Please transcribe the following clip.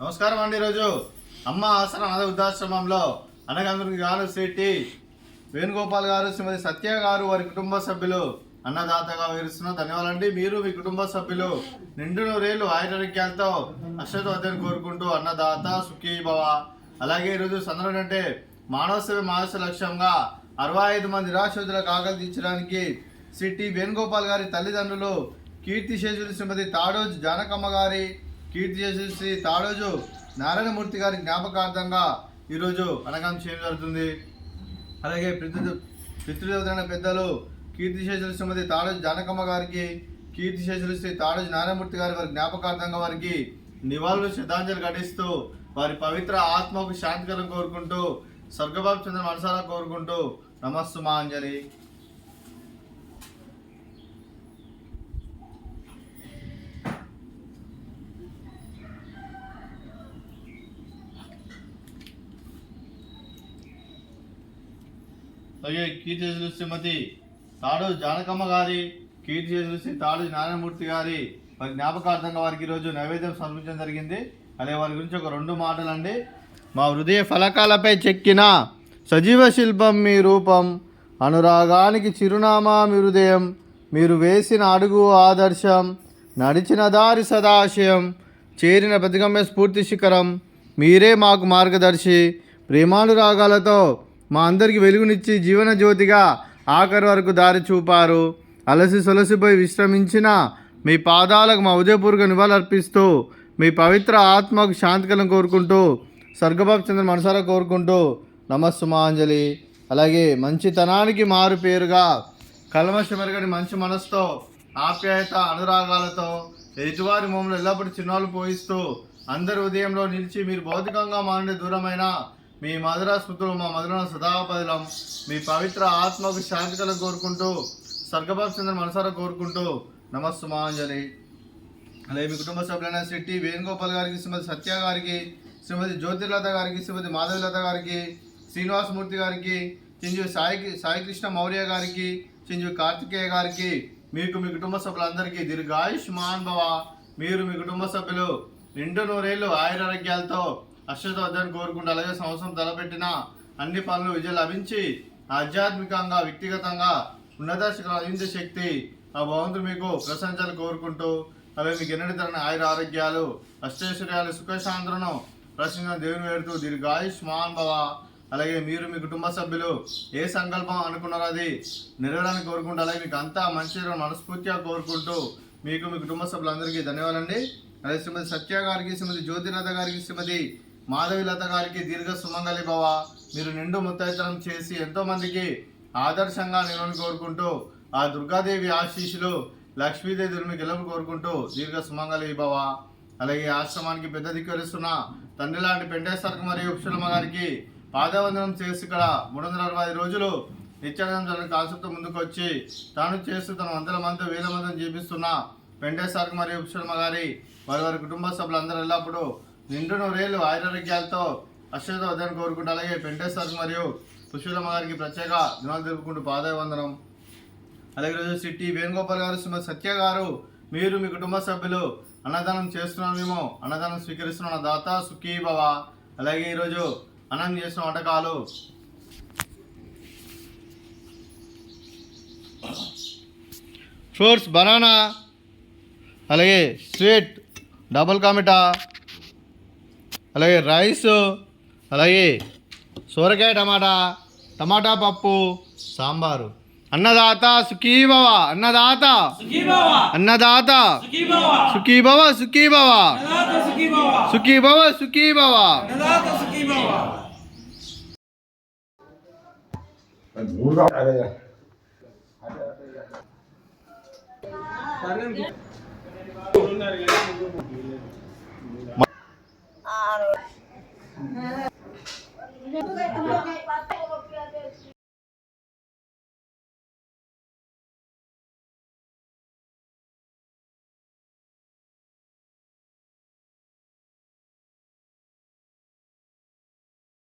నమస్కారం అండి. ఈరోజు అమ్మ ఆసరా అనాథ వృద్ధాశ్రమంలో అనగందుకు గారు శ్రీ టి వేణుగోపాల్ గారు, శ్రీమతి సత్య గారు, వారి కుటుంబ సభ్యులు అన్నదాతగా వివరిస్తున్న ధన్యవాదాలండి. మీరు మీ కుటుంబ సభ్యులు నిండు నూరేళ్లు ఆయురారోగ్యాలతో అశ్వతోద్యం కోరుకుంటూ అన్నదాత సుఖీ భవ. అలాగే ఈరోజు సందర్భం అంటే మానవ సేవ మానస లక్ష్యంగా 65 మంది నిరాశ్రితులకు ఆకలి తీర్చడానికి శ్రీ టి వేణుగోపాల్ గారి తల్లిదండ్రులు కీర్తిశేషులు శ్రీమతి తాడోజు జానకమ్మ గారి, కీర్తిశేషులు శ్రీ తాడోజు నారాయణమూర్తి గారి జ్ఞాపకార్థంగా ఈరోజు అనగం చేయడం జరుగుతుంది. అలాగే పితృదేవతైన పెద్దలు కీర్తిశేషులు శ్రీమతి తాడోజు జానకమ్మ గారికి, కీర్తిశేషులు శ్రీ తాడోజు నారాయణమూర్తి గారి వారి జ్ఞాపకార్థంగా వారికి నివాళులు శ్రద్ధాంజలి ఘటిస్తూ వారి పవిత్ర ఆత్మకు శాంతికరం కోరుకుంటూ స్వర్గబాబు చంద్ర మనసారా కోరుకుంటూ నమస్సుమాంజలి. అలాగే కీర్తిశేషులు శ్రీమతి తాడోజు జానకమ్మ గారి, కీర్తిశేషులు శ్రీ తాడోజు నారాయణమూర్తి గారి వారి జ్ఞాపకార్థంగా వారికి ఈరోజు నైవేద్యం సమర్పించడం జరిగింది. అలాగే వారి గురించి ఒక 2 మాటలండి. మా హృదయ ఫలకాలపై చెక్కిన సజీవ శిల్పం మీ రూపం, అనురాగానికి చిరునామా మీ హృదయం, మీరు వేసిన అడుగు ఆదర్శం, నడిచిన దారి సదాశయం, చేరిన ప్రతిగమ్య స్ఫూర్తి శిఖరం, మీరే మాకు మార్గదర్శి. ప్రేమానురాగాలతో మా అందరికి వెలుగునిచ్చి జీవన జ్యోతిగా ఆఖరి వరకు దారి చూపారు. అలసి సొలసిపోయి విశ్రమించిన మీ పాదాలకు మా ఉదయపూర్వక నివాళులర్పిస్తూ మీ పవిత్ర ఆత్మకు శాంతికలం కోరుకుంటూ స్వర్గబాబు చంద్ర మనసారా కోరుకుంటూ నమస్సుమాంజలి. అలాగే మంచితనానికి మారు పేరుగా కల్మషమెరగని మంచి మనసుతో ఆప్యాయత అనురాగాలతో ఎదుటివారి మమ్మల్ని ఎల్లప్పుడూ చిన్నాలు పోయిస్తూ అందరి ఉదయంలో నిలిచి మీరు భౌతికంగా మా నుండి దూరమైన మీ మధుర స్మృతులు మా మధుర సదాపదిలం, మీ పవిత్ర ఆత్మకు శాంతికలం కోరుకుంటూ స్వర్గబాబు చంద్ర మనసారా కోరుకుంటూ నమస్సుమాంజలి. అలాగే మీ కుటుంబ సభ్యులైన శ్రీ టి వేణుగోపాల్ గారికి, శ్రీమతి సత్య గారికి, శ్రీమతి జ్యోతిర్లత గారికి, శ్రీమతి మాధవిలత గారికి, శ్రీనివాసమూర్తి గారికి, చింజు సాయికృష్ణ మౌర్య గారికి, చింజు కార్తికేయ గారికి, మీకు మీ కుటుంబ సభ్యులందరికీ దీర్ఘాయుష్మాన్ భవ. మీరు మీ కుటుంబ సభ్యులు నిండు నూరేళ్లు ఆయురారోగ్యాలతో అశ్వతోద్యాన్ని కోరుకుంటూ అలాగే సంవత్సరం తలపెట్టిన అన్ని పనులు విజయం లభించి ఆధ్యాత్మికంగా వ్యక్తిగతంగా ఉన్నత లభించే శక్తి ఆ భగవంతుడు మీకు ప్రశంసలు కోరుకుంటూ అలాగే మీకు ఎన్నటి తరని ఆయుర ఆరోగ్యాలు అష్టైశ్వర్యాలు సుఖశాంతులను ప్రశ్న దేవుని వేడుతూ దీర్ఘాయుష్మాన్ భవ. అలాగే మీరు మీ కుటుంబ సభ్యులు ఏ సంకల్పం అనుకున్నారో అది నెరవేరాలని కోరుకుంటూ అలాగే మీకు అంతా మంచి మనస్ఫూర్తిగా కోరుకుంటూ మీకు మీ కుటుంబ సభ్యులందరికీ ధన్యవాదాలండి. అలాగే శ్రీమతి సత్య గారికి, శ్రీమతి జ్యోతిలత గారికి, శ్రీమతి మాధవిలత గారికి దీర్ఘ సుమంగళి భవ. మీరు నిండు ముత్తైతనం చేసి ఎంతోమందికి ఆదర్శంగా నిలవని కోరుకుంటూ ఆ దుర్గాదేవి ఆశీస్సులు లక్ష్మీదేవి మీకు ఎల్లప్పుడు కోరుకుంటూ దీర్ఘ సుమంగళి భవ. అలాగే ఆశ్రమానికి పెద్ద దిక్కరిస్తున్న తండ్రి లాంటి పెంటేశ్వరకు మరియు ఉక్షలమ్మ గారికి పాదవందనం చేసి ఇక్కడ 365 రోజులు నిత్యానంద కాన్సెప్ట్ ముందుకు వచ్చి తాను చేస్తూ తన వందల మంది వేల మందిని జీవిస్తున్న పెంటేశ్వరకు మరియు ఉక్షలమ్మ గారి వారి కుటుంబ సభ్యులందరూ ఎల్లప్పుడూ నిండు నూరేళ్లు ఆయురారోగ్యాలతో అశ్వతోద్యాన్ని కోరుకుంటూ అలాగే పెంటేశ్వరకు మరియు పుష్పలమ్మ గారికి ప్రత్యేక దినాలు తెలుపుకుంటూ పాదవందనం. అలాగే ఈరోజు శ్రీ టి వేణుగోపాల్ గారు, శ్రీమతి సత్య గారు, మీరు మీ కుటుంబ సభ్యులు అన్నదానం చేస్తున్నామేమో, అన్నదానం స్వీకరిస్తున్న దాత సుఖీ భవ. అలాగే ఈరోజు అన్నం చేసిన వంటకాలు ఫ్రూట్స్ బనానా, అలాగే స్వీట్ డబుల్ కామిటా, అలాగే రైస్, అలాగే సోరకాయ టమాటా పప్పు, సాంబారు. అన్నదాత సుఖీ భవ, అన్నదాత అన్నదాత సుఖీ భవ, సుఖీ భవ, సుఖీ భవ, సుఖీ భవ.